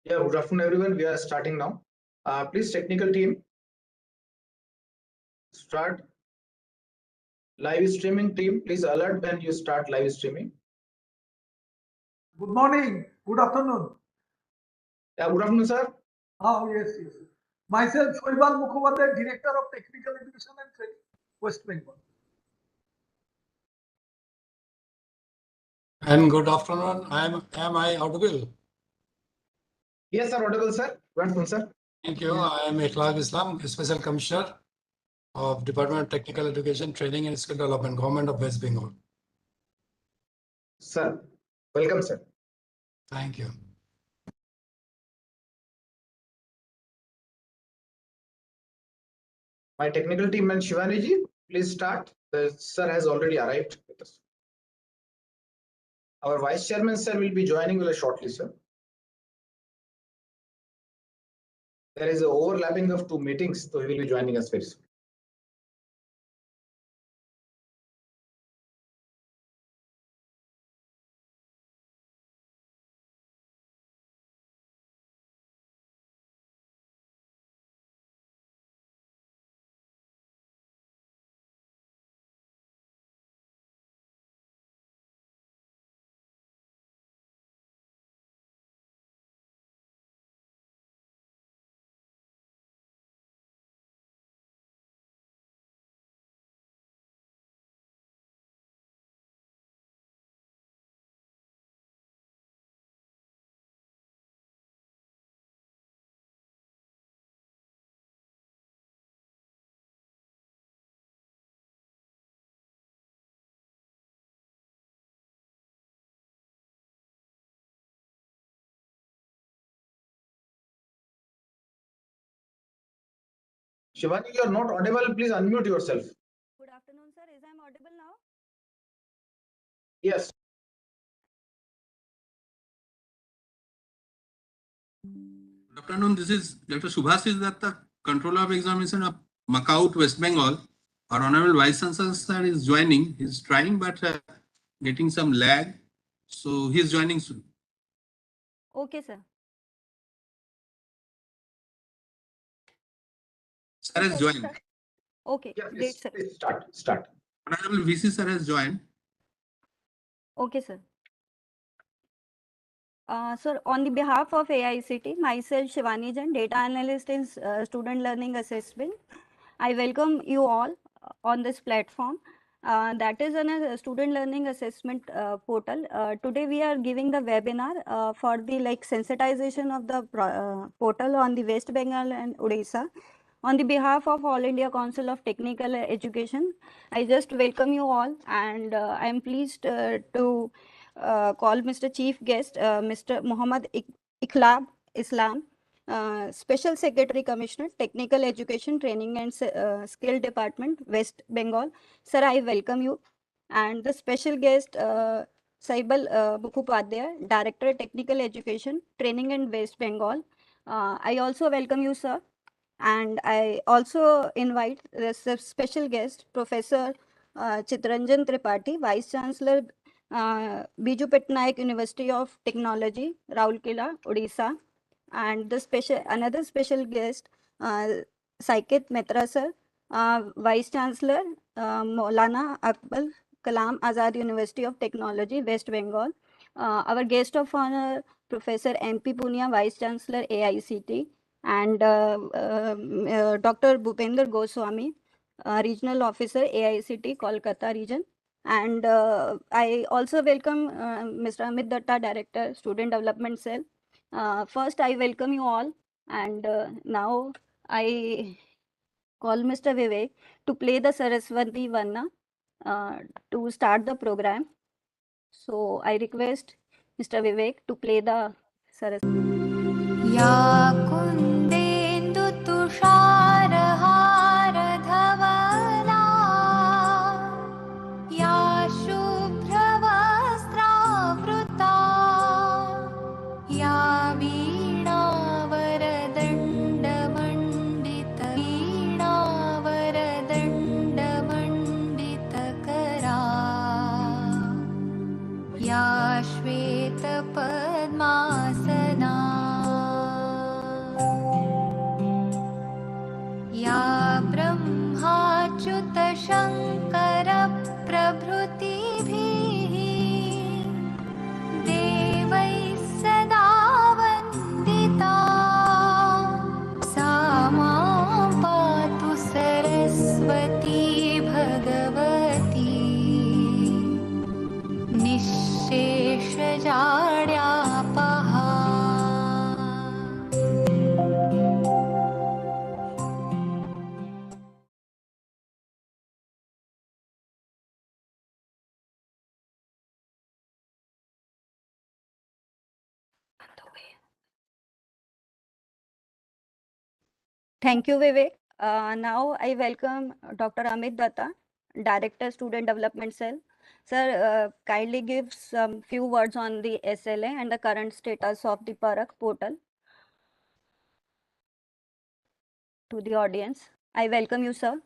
Yeah, good afternoon, everyone. We are starting now. Please, technical team, start. Live streaming team, please alert when you start live streaming. Good morning. Good afternoon. Yeah, good afternoon, sir. Oh, yes. Myself, Shoibal Mukhopadhyay, Director of Technical Education and Training, West Bengal. And good afternoon. Am I audible? Yes, sir, audible, sir. Good afternoon, sir. Thank you. I am Ikhlaq Islam, Special Commissioner of Department of Technical Education, Training and Skill Development, Government of West Bengal. Sir, welcome, sir. Thank you. My technical team and Shivani ji, please start. The sir has already arrived with us. Our Vice Chairman, sir, will be joining very shortly, sir. There is an overlapping of 2 meetings, so he will be joining us very soon. Shivani, you are not audible. Please unmute yourself. Good afternoon, sir. Is I audible now? Yes. Good afternoon. This is Dr. Subhasis Datta, Controller of Examination of Macaut, West Bengal. Our Honorable Vice Chancellor sir is joining. He's trying, but getting some lag. So he's joining soon. Okay, sir. Sir has joined. Okay, Yeah, great, sir. please start. Honorable VC sir has joined. Okay, sir. Sir, on the behalf of AICTE, myself, Shivani Jain, Data Analyst in Student Learning Assessment, I welcome you all on this platform. That is a student learning assessment portal. Today we are giving the webinar for the sensitization of the portal on the West Bengal and Odisha. On the behalf of All India Council of Technical Education, I just welcome you all, and I am pleased to call Mr. Chief Guest, Mr. Muhammad Ikhlaq Islam, Special Secretary Commissioner, Technical Education, Training and Skill Department, West Bengal. Sir, I welcome you. And the special guest, Saibal Mukhopadhyay, Director, Technical Education, Training in West Bengal. I also welcome you, sir. And I also invite the special guest, Professor Chitranjan Tripathi, Vice Chancellor, Biju Patnaik University of Technology, Raulkela, Odisha. And the another special guest, Saiket Mitra sir, Vice Chancellor, Maulana Akbal Kalam Azad University of Technology, West Bengal. Our guest of honor, Professor MP Punia, Vice Chancellor, AICTE, and Dr. Bhupender Goswami, Regional Officer, AICTE, Kolkata region. And I also welcome Mr. Amit Datta, Director, Student Development Cell. First, I welcome you all, and now I call Mr. Vivek to play the Saraswati Vanna to start the program. So I request Mr. Vivek to play the Saraswati. या कुन्देन्दु तुषारहार धवला या शुभ्रवस्त्रावृता या वीणावरदण्डमण्डितकरा या श्वेतपद्मासना जाड्या पहा Thank you, Vivek. Now I welcome Dr. Amit Datta, Director, Student Development Cell. Sir, kindly give some few words on the SLA and the current status of the PARAKH portal to the audience. I welcome you, sir.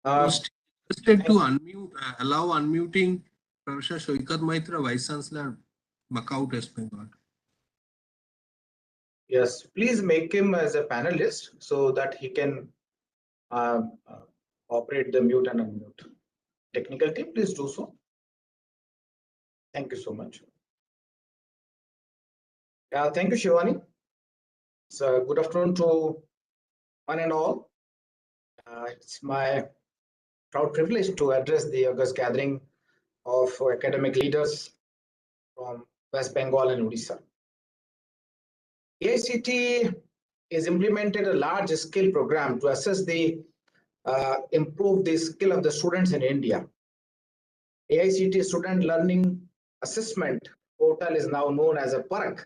Requested to unmute, allow unmuting Professor Shoikat Maitra, Vice Chancellor, Macau, West Bengal. Yes, please make him as a panelist so that he can operate the mute and unmute. Technical team, please do so. Thank you so much. Thank you, Shivani. So good afternoon to one and all. It's my proud privilege to address the August gathering of academic leaders from West Bengal and Odisha. AICTE is implemented a large-scale program to assess the improve the skill of the students in India. AICTE Student Learning Assessment Portal is now known as a PARAKH.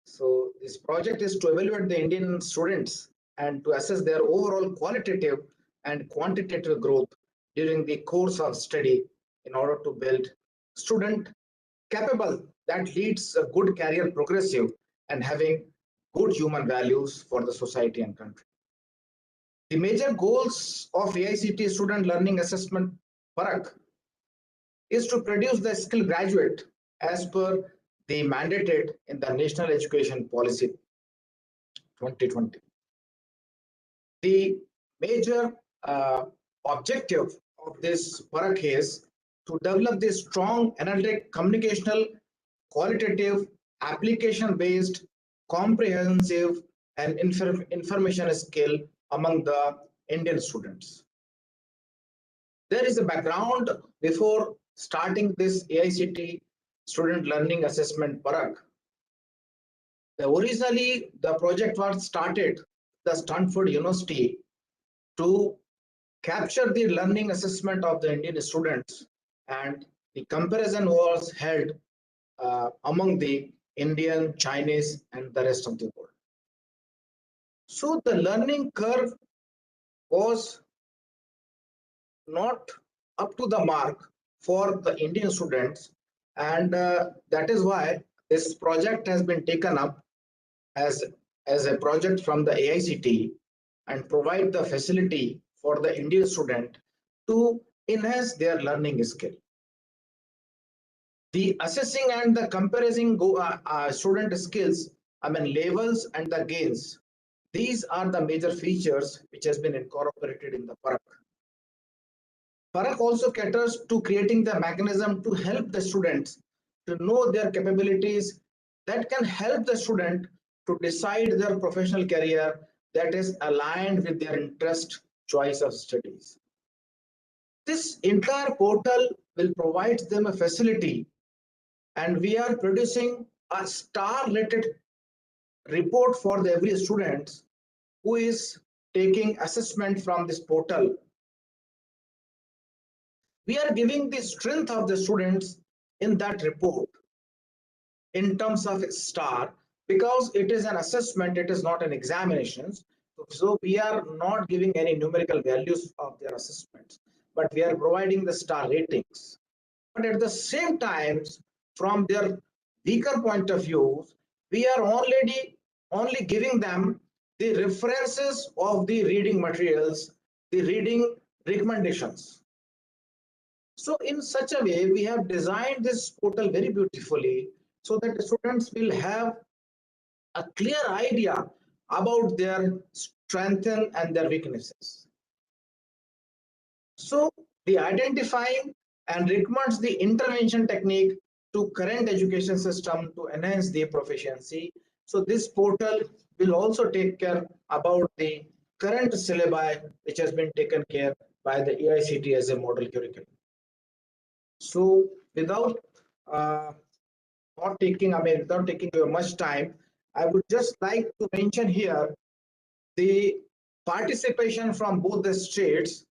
So this project is to evaluate the Indian students and to assess their overall qualitative and quantitative growth during the course of study in order to build student capable that leads a good career progressive and having good human values for the society and country. The major goals of AICTE Student Learning Assessment PARAKH is to produce the skill graduate as per the mandated in the National Education Policy 2020. The major objective of this PARAKH is to develop this strong analytic, communicational, qualitative, application-based, comprehensive, and information skill among the Indian students. There is a background before starting this AICTE Student Learning Assessment PARAKH. Originally, the project was started at the Stanford University to capture the learning assessment of the Indian students, and the comparison was held among the Indian, Chinese, and the rest of the world. So the learning curve was not up to the mark for the Indian students, and that is why this project has been taken up as a project from the AICTE and provide the facility for the Indian student to enhance their learning skill. The assessing and the comparing student skills, levels and the gains, these are the major features which has been incorporated in the PARAKH. PARAKH also caters to creating the mechanism to help the students to know their capabilities that can help the student to decide their professional career that is aligned with their interest, choice of studies. This entire portal will provide them a facility, and we are producing a star-rated report for every student who is taking assessment from this portal. We are giving the strength of the students in that report in terms of star, because it is an assessment, it is not an examination. So we are not giving any numerical values of their assessments, but we are providing the star ratings. But at the same time, from their weaker point of view, we are only giving them the references of the reading materials, the reading recommendations. So in such a way, we have designed this portal very beautifully so that the students will have a clear idea about their strengths and their weaknesses. So the identifying and recommends the intervention technique to current education system to enhance their proficiency. So this portal will also take care about the current syllabi which has been taken care by the AICTE as a model curriculum. So without not taking, without taking much time, I would just like to mention here the participation from both the states.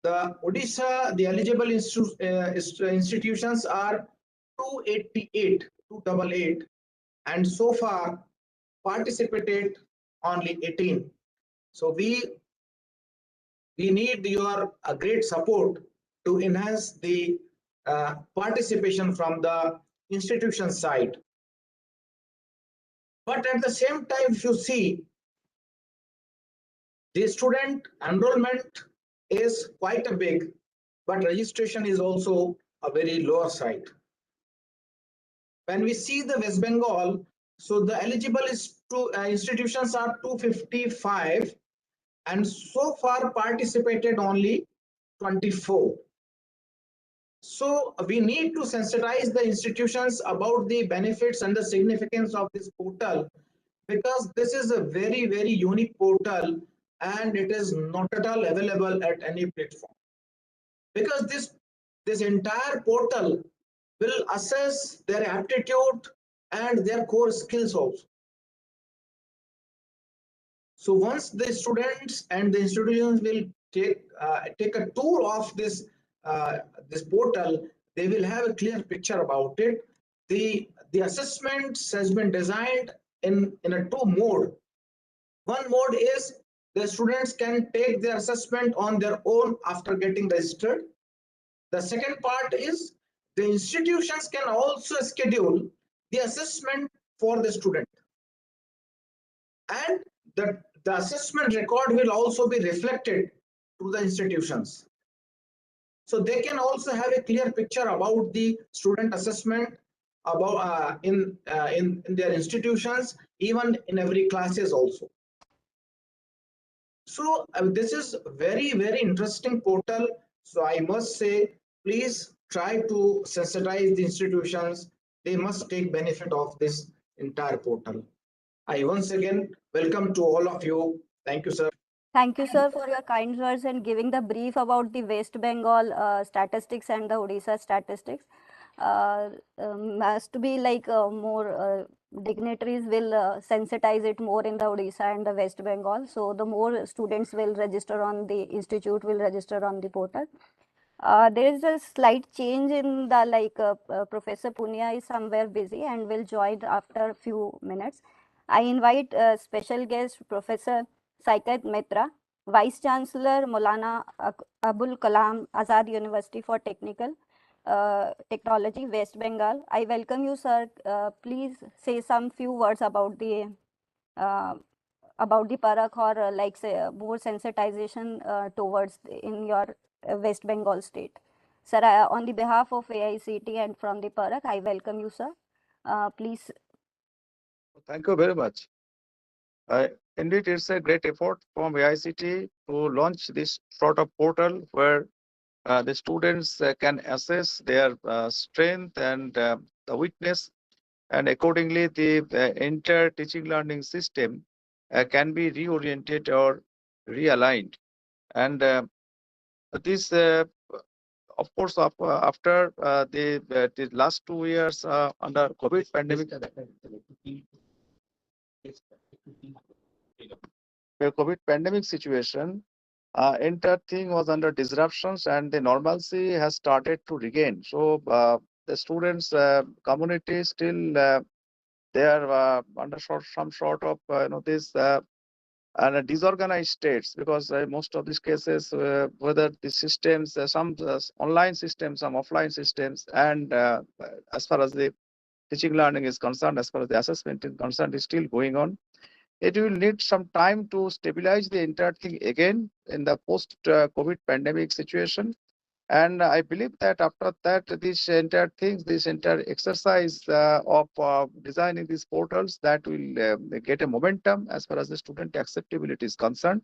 The Odisha, the eligible institutions are 288, and so far participated only 18. So we need your great support to enhance the participation from the institution side. But at the same time, if you see, the student enrollment is quite a big, but registration is also a very lower side. When we see the West Bengal, so the eligible institutions are 255, and so far participated only 24. So we need to sensitize the institutions about the benefits and the significance of this portal, because this is a very, very unique portal and it is not at all available at any platform. Because this entire portal will assess their aptitude and their core skills also. So once the students and the institutions will take a tour of this portal, they will have a clear picture about it. The assessments has been designed in a two mode. One mode is the students can take their assessment on their own after getting registered. The second part is the institutions can also schedule the assessment for the student, and the assessment record will also be reflected to the institutions. So they can also have a clear picture about the student assessment about in their institutions, even in every classes also. So this is very, very interesting portal. So I must say, please try to sensitize the institutions. They must take benefit of this entire portal. I once again welcome to all of you. Thank you, sir. Thank you, sir, for your kind words and giving the brief about the West Bengal statistics and the Odisha statistics. Must be like more dignitaries will sensitize it more in the Odisha and the West Bengal. So the more students will register on the institute, will register on the portal. There is a slight change in the Professor Punia is somewhere busy and will join after a few minutes. I invite special guest Professor Saikat Mitra, Vice Chancellor Maulana Abul Kalam Azad University for Technical Technology, West Bengal. I welcome you, sir. Please say some few words about the PARAKH, or say more sensitization towards in your West Bengal state. Sir, on the behalf of AICTE and from the PARAKH, I welcome you, sir. Please. Thank you very much. Indeed, it's a great effort from AICTE to launch this sort of portal where the students can assess their strength and the weakness, and accordingly the entire teaching learning system can be reoriented or realigned. And this, of course, after the last 2 years under COVID pandemic, the COVID pandemic situation, entire thing was under disruptions and the normalcy has started to regain. So the students community still they are under some sort of this and disorganized states, because most of these cases, whether the systems, some online systems, some offline systems, and as far as the teaching learning is concerned, as far as the assessment is concerned, is still going on. It will need some time to stabilize the entire thing again in the post-COVID pandemic situation. And I believe that after that, this entire thing, this entire exercise of designing these portals, that will get a momentum as far as the student acceptability is concerned.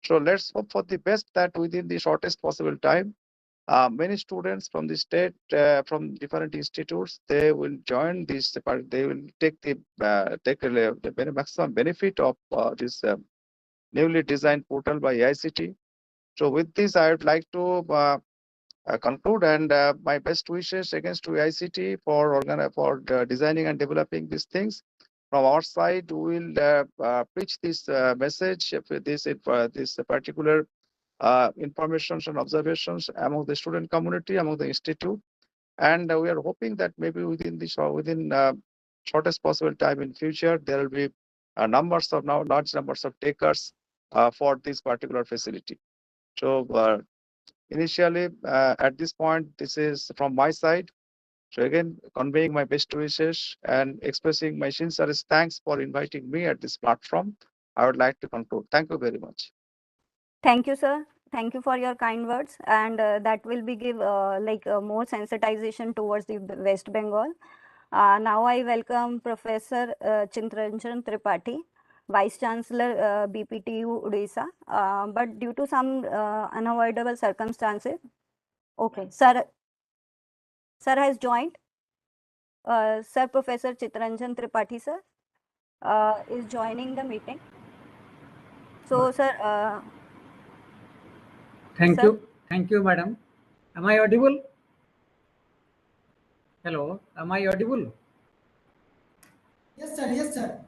So let's hope for the best that within the shortest possible time, many students from the state, from different institutes, they will join this. They will take the maximum benefit of this newly designed portal by AICTE. So with this, I would like to conclude, and my best wishes against to AICTE for designing and developing these things. From our side, we will preach this message, this particular informations and observations among the student community, among the institute, and we are hoping that maybe within shortest possible time in future there will be large numbers of takers for this particular facility. So initially, at this point, this is from my side. So again, conveying my best wishes and expressing my sincerest thanks for inviting me at this platform, I would like to conclude. Thank you very much. Thank you, sir. Thank you for your kind words, and that will be give more sensitization towards the West Bengal. Now I welcome Professor Chintranjan Tripathi, Vice Chancellor BPTU Odisha, but due to some unavoidable circumstances, okay, sir has joined. Sir, Professor Chintranjan Tripathi, sir, is joining the meeting. So, sir. Thank sir? you, madam. Am I audible? Hello, am I audible? Yes, sir. Yes, sir.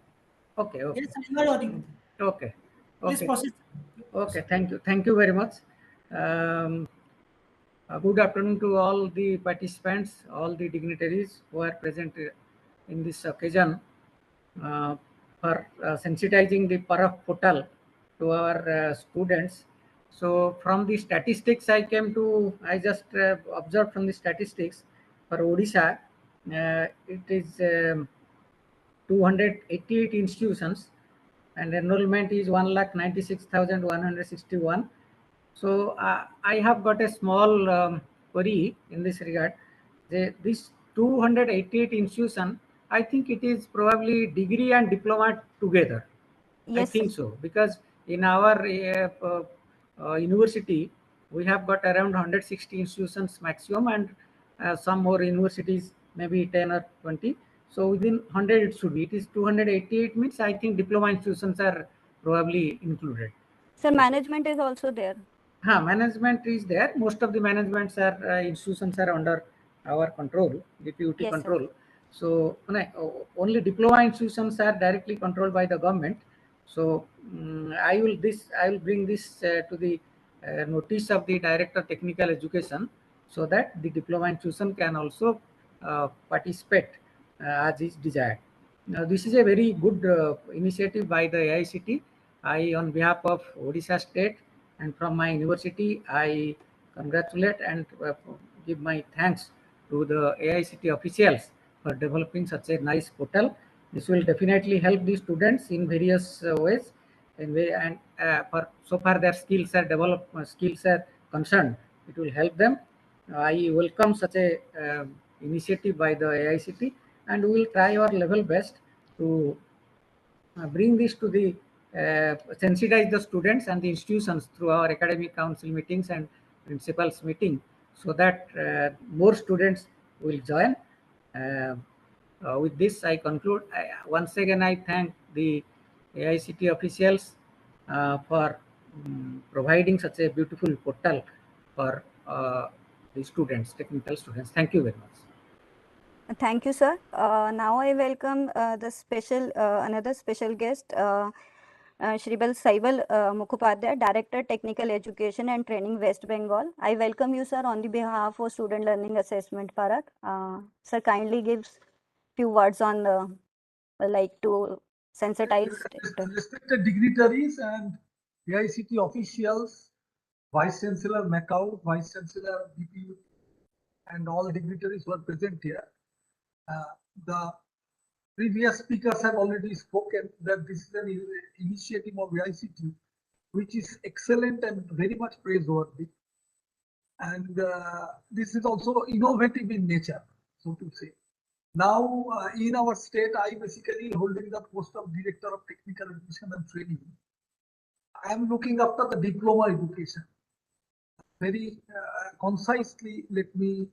Okay. Yes, sir, you are audible. Okay. Please proceed. Okay, thank you very much. Good afternoon to all the participants, all the dignitaries who are present in this occasion for sensitizing the PARAKH portal to our students. So from the statistics I just observed from the statistics for Odisha, it is 288 institutions and enrollment is 1,96,161. So I have got a small query in this regard. This 288 institution, I think it is probably degree and diploma together. Yes, I think so, because in our university, we have got around 160 institutions maximum, and some more universities, maybe 10 or 20. So within 100 it should be. It is 288 means I think diploma institutions are probably included. Sir, management is also there. Management is there. Most of the managements are institutions are under our control, deputy Yes, control. sir. So only diploma institutions are directly controlled by the government. So I will bring this to the notice of the Director of Technical Education, so that the diploma institution can also participate as is desired. Now, this is a very good initiative by the AICTE. I, on behalf of Odisha State and from my university, I congratulate and give my thanks to the AICTE officials for developing such a nice portal. This will definitely help the students in various ways, and for so far their skills are developed, skills are concerned, it will help them. I welcome such a initiative by the AICTE, and we will try our level best to bring this to the sensitize the students and the institutions through our academic council meetings and principals meeting, so that more students will join. With this, I conclude. Once again, I thank the AICTE officials for providing such a beautiful portal for the students, technical students. Thank you very much. Thank you, sir. Now I welcome the another special guest, Shribal Saibal Mukhopadhyay, Director Technical Education and Training, West Bengal. I welcome you, sir, on the behalf of Student Learning Assessment, PARAKH. Sir, kindly gives few words on to sensitize. Respected dignitaries and AICTE officials, Vice Chancellor Macau, Vice Chancellor BPU, and all dignitaries who are present here. The previous speakers have already spoken that this is an initiative of AICTE, which is excellent and very much praiseworthy. And this is also innovative in nature, so to say. Now, in our state, I basically holding the post of Director of Technical Education and Training. I am looking after the diploma education. Very concisely, let me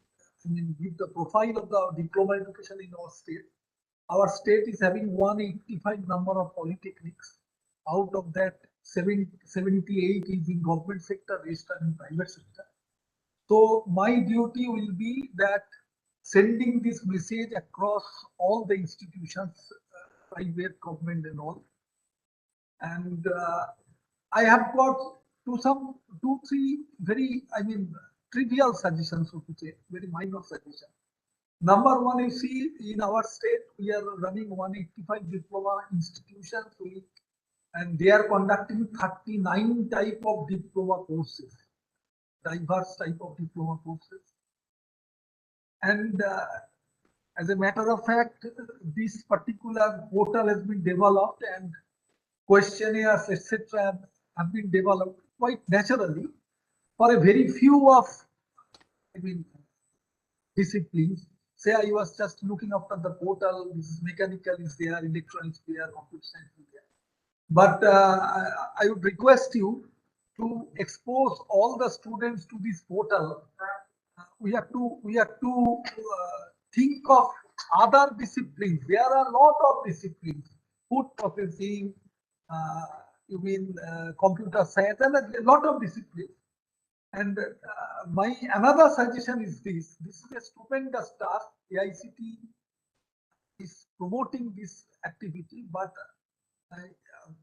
give the profile of the diploma education in our state. Our state is having 185 number of polytechnics. Out of that, 78 is in government sector, rest are in private sector. So my duty will be that sending this message across all the institutions, private, government and all. And I have got two, three very, trivial suggestions, so to say, very minor suggestions. Number one, you see, in our state, we are running 185 diploma institutions, and they are conducting 39 type of diploma courses, diverse type of diploma courses. And as a matter of fact, this particular portal has been developed and questionnaires, etc., have been developed quite naturally for a very few of, disciplines. Say I was just looking after the portal, this is mechanical is there, electronics there, computer science is there. But I would request you to expose all the students to this portal. We have to think of other disciplines. There are a lot of disciplines: food processing, computer science, and a lot of disciplines. And my another suggestion is this: this is a stupendous task. AICT is promoting this activity, but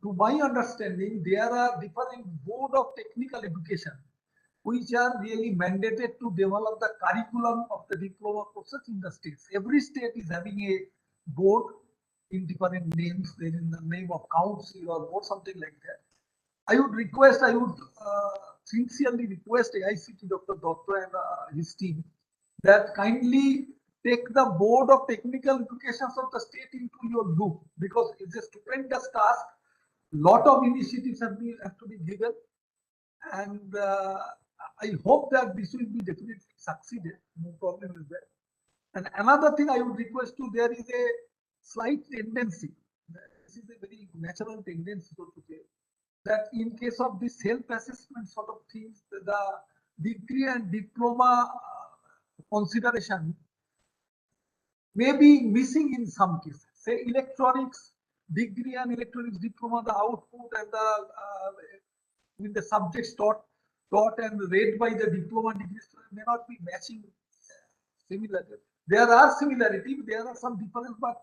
to my understanding, there are different board of technical education which are really mandated to develop the curriculum of the diploma courses in the states. Every state is having a board in different names, there in the name of council or board, something like that. I would sincerely request AICT Dr. Dotto and his team that kindly take the board of technical educations of the state into your loop, because it's a stupendous task. Lot of initiatives have to be given, and I hope that this will be definitely succeeded. No problem with that. And another thing I would request to, there is a slight tendency. This is a very natural tendency, so to say, that in case of this self-assessment sort of things, the degree and diploma consideration may be missing in some cases. Say electronics degree and electronics diploma, the output and with the subjects taught and read by the diploma degree student may not be matching similarly. There are similarities, there are some differences, but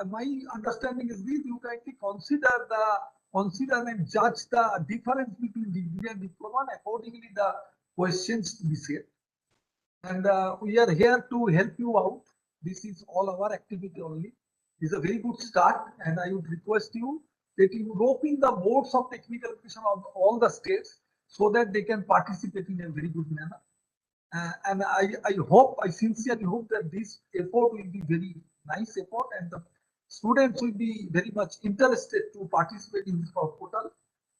my understanding is this: you kindly consider and judge the difference between degree and diploma, and accordingly the questions to be set. And we are here to help you out. This is all our activity only. It's a very good start, and I would request you that you rope in the boards of technical education of all the states so that they can participate in a very good manner. And I sincerely hope that this effort will be very nice effort, and the students will be very much interested to participate in this portal.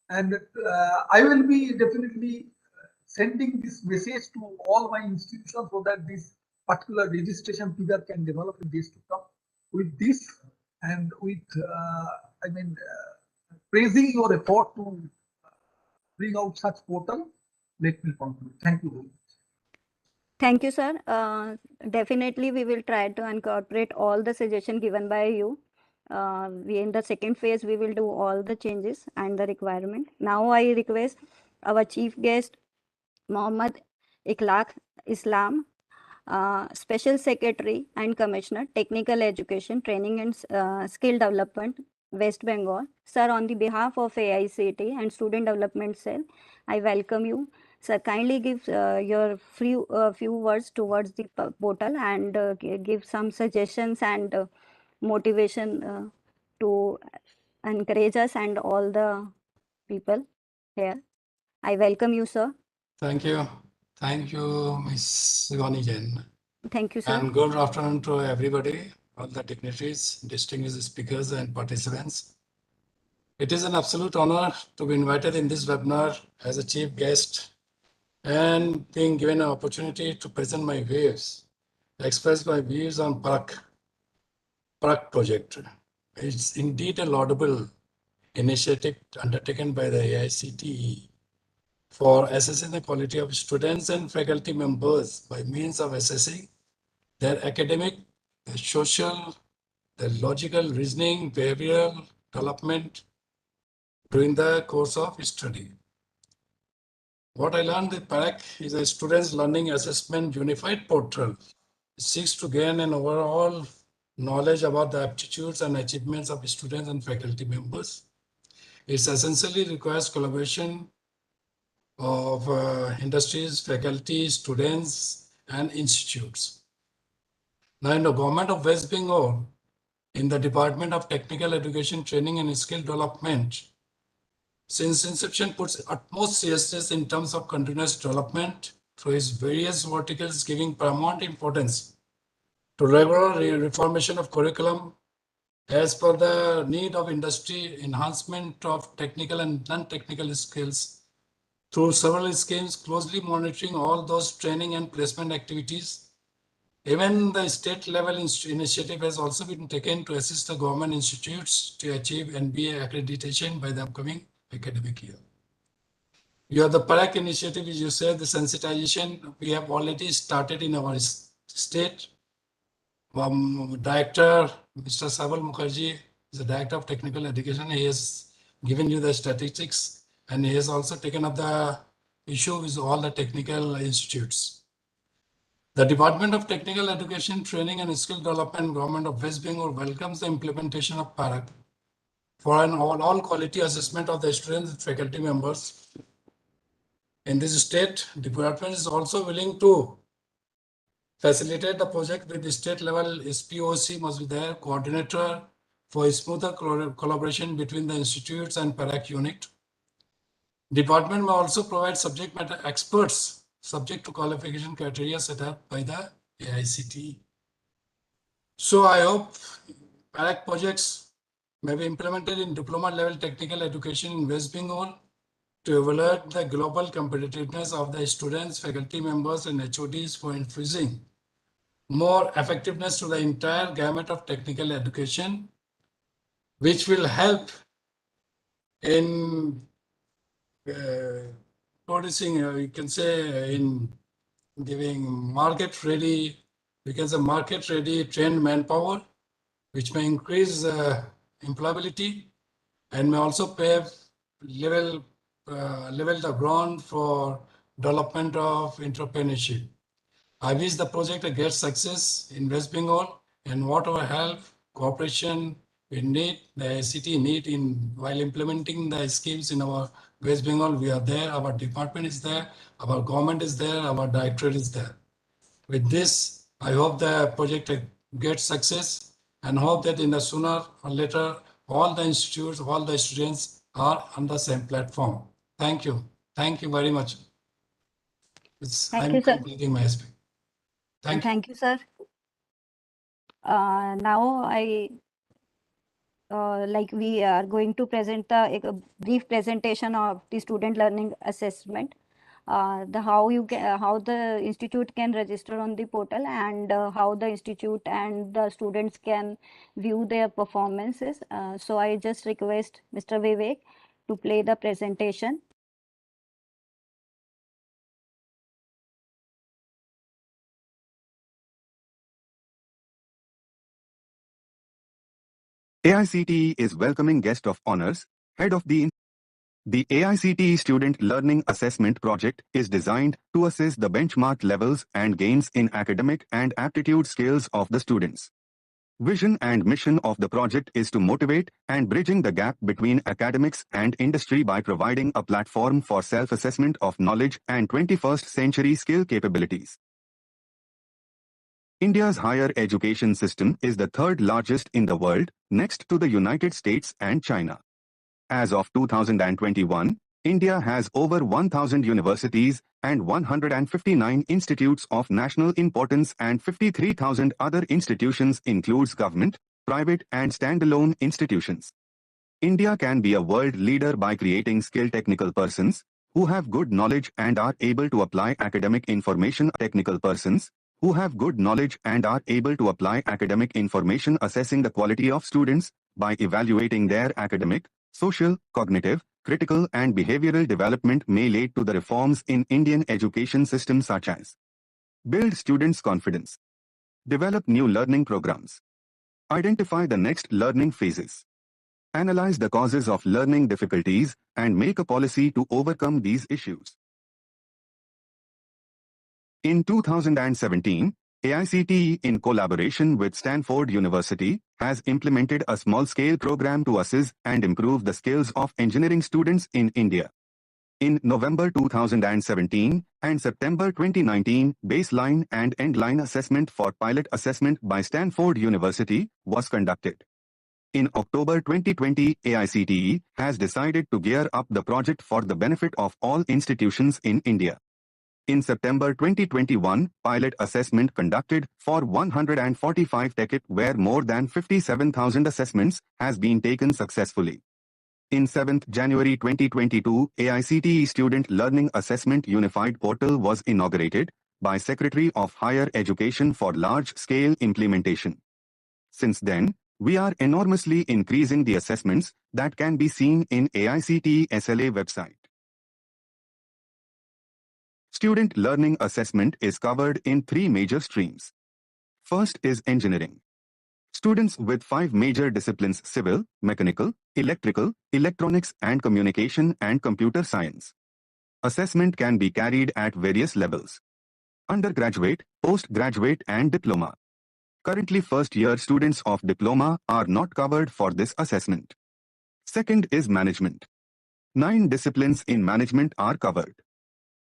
And I will be definitely sending this message to all my institutions so that this particular registration figure can develop in days to come. With this, and with praising your effort to bring out such portal, let me conclude. Thank you very much. Thank you, sir. Definitely, we will try to incorporate all the suggestions given by you. In the second phase, we will do all the changes and the requirement. Now, I request our chief guest, Mohammed Ikhlaq Islam, Special Secretary and Commissioner, Technical Education, Training and Skill Development, West Bengal. Sir, on the behalf of AICTE and Student Development Cell, I welcome you. Sir, kindly give your few words towards the portal and give some suggestions and motivation to encourage us and all the people here. I welcome you, sir. Thank you. Thank you, Ms. Shivani. Thank you, sir. And good afternoon to everybody, all the dignitaries, distinguished speakers and participants. It is an absolute honor to be invited in this webinar as a chief guest and being given an opportunity to present my views, express my views on PARAKH project. It's indeed a laudable initiative undertaken by the AICTE for assessing the quality of students and faculty members by means of assessing their academic, their social, their logical reasoning, behavioral development during the course of study. What I learned with PARAKH is a students' learning assessment unified portal. It seeks to gain an overall knowledge about the aptitudes and achievements of students and faculty members. It essentially requires collaboration of industries, faculty, students, and institutes. Now, in the government of West Bengal, in the Department of Technical Education, Training and Skill Development, since inception puts utmost seriousness in terms of continuous development through its various verticals, giving paramount importance to regular reformation of curriculum as per the need of industry, enhancement of technical and non-technical skills through several schemes, closely monitoring all those training and placement activities. Even the state level initiative has also been taken to assist the government institutes to achieve NBA accreditation by the upcoming academic year. You have the PARAKH initiative, as you said, the sensitization we have already started in our state. Director, Mr. Sabal Mukherjee, is the Director of Technical Education. He has given you the statistics, and he has also taken up the issue with all the technical institutes. The Department of Technical Education, Training and Skill Development, Government of West Bengal welcomes the implementation of PARAKH for an all quality assessment of the students and faculty members. In this state, the department is also willing to facilitate the project with the state level SPOC must be there, coordinator for smoother collaboration between the institutes and PARAKH unit. Department may also provide subject matter experts subject to qualification criteria set up by the AICTE. So I hope PARAKH projects may be implemented in diploma level technical education in West Bengal to evaluate the global competitiveness of the students, faculty members, and HODs for infusing more effectiveness to the entire gamut of technical education, which will help in producing, you can say, in giving market-ready, we can say market-ready trained manpower, which may increase employability and may also pave level the ground for development of entrepreneurship. I wish the project a great success in West Bengal, and whatever help, cooperation we need, the AICTE need in while implementing the schemes in our West Bengal, we are there, our department is there, our government is there, our directorate is there. With this, I hope the project a great success and hope that in the sooner or later, all the institutes, all the students are on the same platform. Thank you. Thank you very much. Thank I'm you, sir. completing my speech. Thank you, sir. Now we are going to present a brief presentation of the student learning assessment, how the institute can register on the portal, and how the institute and the students can view their performances. So I just request Mr. Vivek to play the presentation. AICTE is welcoming guest of honors, head of the AICTE Student Learning Assessment Project is designed to assess the benchmark levels and gains in academic and aptitude skills of the students. Vision and mission of the project is to motivate and bridging the gap between academics and industry by providing a platform for self-assessment of knowledge and 21st century skill capabilities. India's higher education system is the third largest in the world, next to the United States and China. As of 2021, India has over 1,000 universities and 159 institutes of national importance, and 53,000 other institutions includes government, private and standalone institutions. India can be a world leader by creating skilled technical persons who have good knowledge and are able to apply academic information. Technical persons who have good knowledge and are able to apply academic information, assessing the quality of students by evaluating their academic, social, cognitive, critical and behavioral development may lead to the reforms in Indian education system, such as build students' confidence, develop new learning programs, identify the next learning phases, analyze the causes of learning difficulties and make a policy to overcome these issues. In 2017, AICTE, in collaboration with Stanford University, has implemented a small-scale program to assess and improve the skills of engineering students in India. In November 2017 and September 2019, baseline and endline assessment for pilot assessment by Stanford University was conducted. In October 2020, AICTE has decided to gear up the project for the benefit of all institutions in India. In September 2021, pilot assessment conducted for 145 TechIT where more than 57,000 assessments has been taken successfully. In 7th January 2022, AICTE Student Learning Assessment Unified Portal was inaugurated by Secretary of Higher Education for large-scale implementation. Since then, we are enormously increasing the assessments that can be seen in AICTE SLA website. Student learning assessment is covered in 3 major streams. First is engineering. Students with 5 major disciplines: civil, mechanical, electrical, electronics and communication and computer science. Assessment can be carried at various levels: undergraduate, postgraduate and diploma. Currently first-year students of diploma are not covered for this assessment. Second is management. 9 disciplines in management are covered.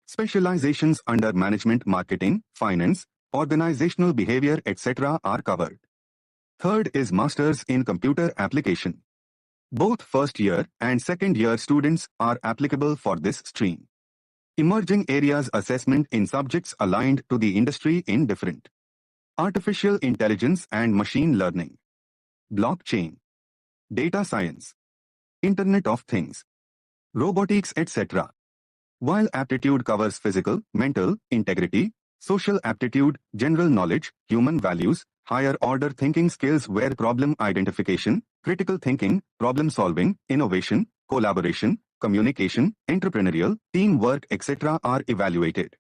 Specializations under management, marketing, finance, organizational behavior, etc. are covered. Third is Masters in Computer Application. Both first-year and second-year students are applicable for this stream. Emerging areas assessment in subjects aligned to the industry in different: artificial intelligence and machine learning, blockchain, data science, Internet of Things, robotics, etc. While aptitude covers physical, mental, integrity, social aptitude, general knowledge, human values, higher order thinking skills where problem identification, critical thinking, problem solving, innovation, collaboration, communication, entrepreneurial, teamwork, etc. are evaluated.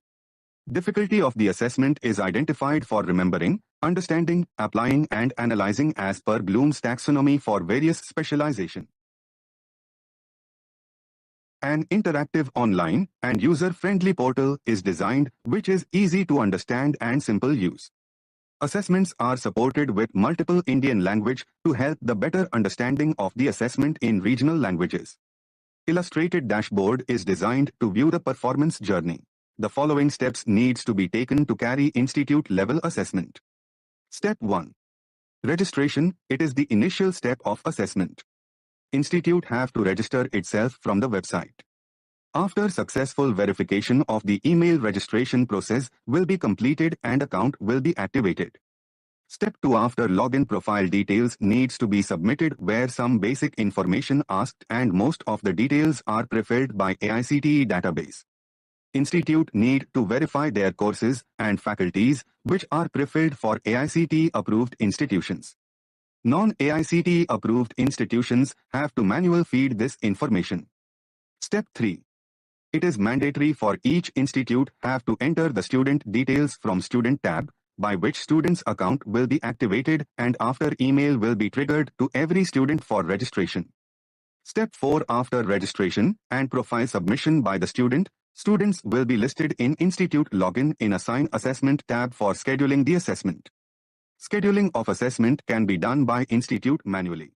Difficulty of the assessment is identified for remembering, understanding, applying and analyzing as per Bloom's taxonomy for various specialization. An interactive online and user-friendly portal is designed which is easy to understand and simple use. Assessments are supported with multiple Indian language to help the better understanding of the assessment in regional languages. Illustrated dashboard is designed to view the performance journey. The following steps needs to be taken to carry institute-level assessment. Step 1. Registration. It is the initial step of assessment. Institute have to register itself from the website. After successful verification of the email, registration process will be completed and account will be activated. Step 2. After login, profile details needs to be submitted where some basic information asked and most of the details are pre-filled by AICTE database. Institute need to verify their courses and faculties which are pre-filled for AICTE approved institutions. Non-AICTE approved institutions have to manually feed this information. Step 3. It is mandatory for each institute have to enter the student details from student tab, by which student's account will be activated and after email will be triggered to every student for registration. Step 4. After registration and profile submission by the student, students will be listed in institute login in Assign Assessment tab for scheduling the assessment. Scheduling of assessment can be done by institute manually.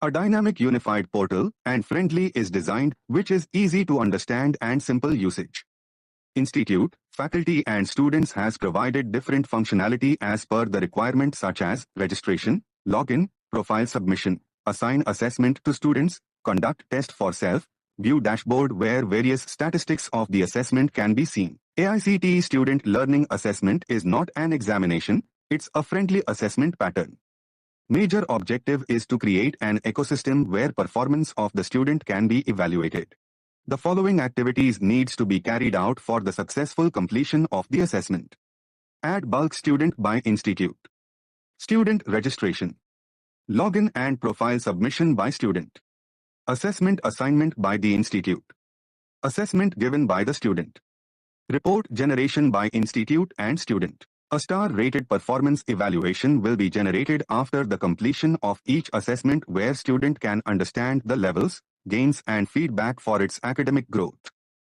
A dynamic unified portal and friendly is designed which is easy to understand and simple usage. Institute, faculty and students has provided different functionality as per the requirement such as registration, login, profile submission, assign assessment to students, conduct test for self, view dashboard where various statistics of the assessment can be seen. AICTE Student Learning Assessment is not an examination, it's a friendly assessment pattern. Major objective is to create an ecosystem where performance of the student can be evaluated. The following activities needs to be carried out for the successful completion of the assessment. Add bulk student by institute. Student registration. Login and profile submission by student. Assessment assignment by the institute. Assessment given by the student. Report generation by institute and student. A star-rated performance evaluation will be generated after the completion of each assessment where student can understand the levels, gains and feedback for its academic growth.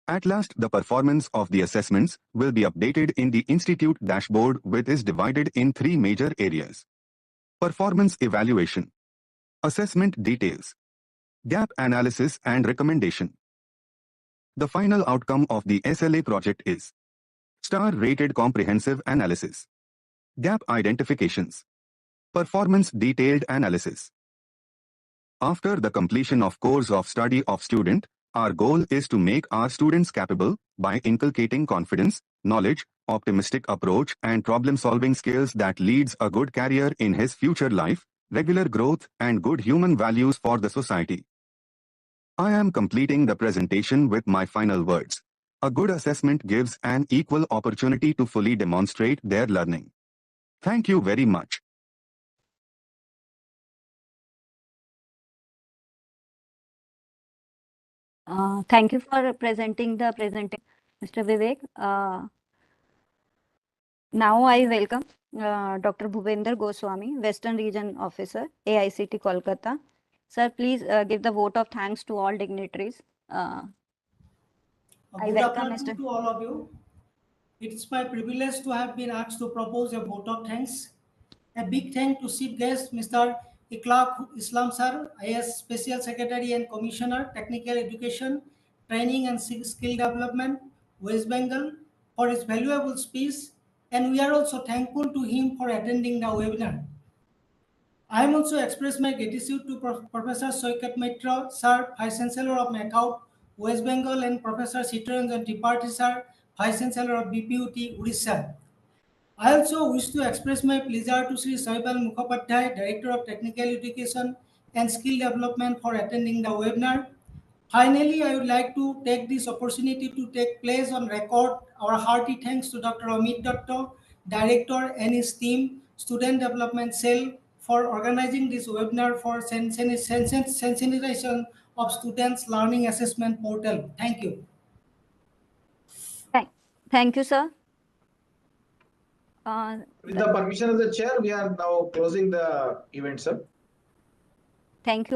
At last, the performance of the assessments will be updated in the institute dashboard, which is divided in 3 major areas: performance evaluation, assessment details, gap analysis and recommendation. The final outcome of the SLA project is star-rated comprehensive analysis, gap identifications, performance detailed analysis. After the completion of course of study of student, our goal is to make our students capable by inculcating confidence, knowledge, optimistic approach and problem-solving skills that leads a good career in his future life, regular growth and good human values for the society. I am completing the presentation with my final words. A good assessment gives an equal opportunity to fully demonstrate their learning. Thank you very much. Thank you for presenting the presentation, Mr. Vivek. Now I welcome Dr. Bhupender Goswami, Western Region Officer, AICTE Kolkata. Sir, please give the vote of thanks to all dignitaries. I Good welcome afternoon Mr. to all of you. It's my privilege to have been asked to propose a vote of thanks. A big thank to chief guest, Mr. Iqlaq Islam Sir, IS Special Secretary and Commissioner, Technical Education, Training and Skill Development, West Bengal, for his valuable speech. And we are also thankful to him for attending the webinar. I am also express my gratitude to Professor Soikat Mitra, Sir, Vice Chancellor of MACAUT, West Bengal, and Professor Sitaranjan Tripathi, Sir, Vice Chancellor of BPUT, Odisha. I also wish to express my pleasure to Sri Saibal Mukhopadhyay, Director of Technical Education and Skill Development, for attending the webinar. Finally, I would like to take this opportunity to take place on record our hearty thanks to Dr. Amit Datta, Director and his team, Student Development Cell, for organizing this webinar for sensitization of students' learning assessment portal. Thank you. Thank you, sir. With the permission of the chair, we are now closing the event, sir. Thank you.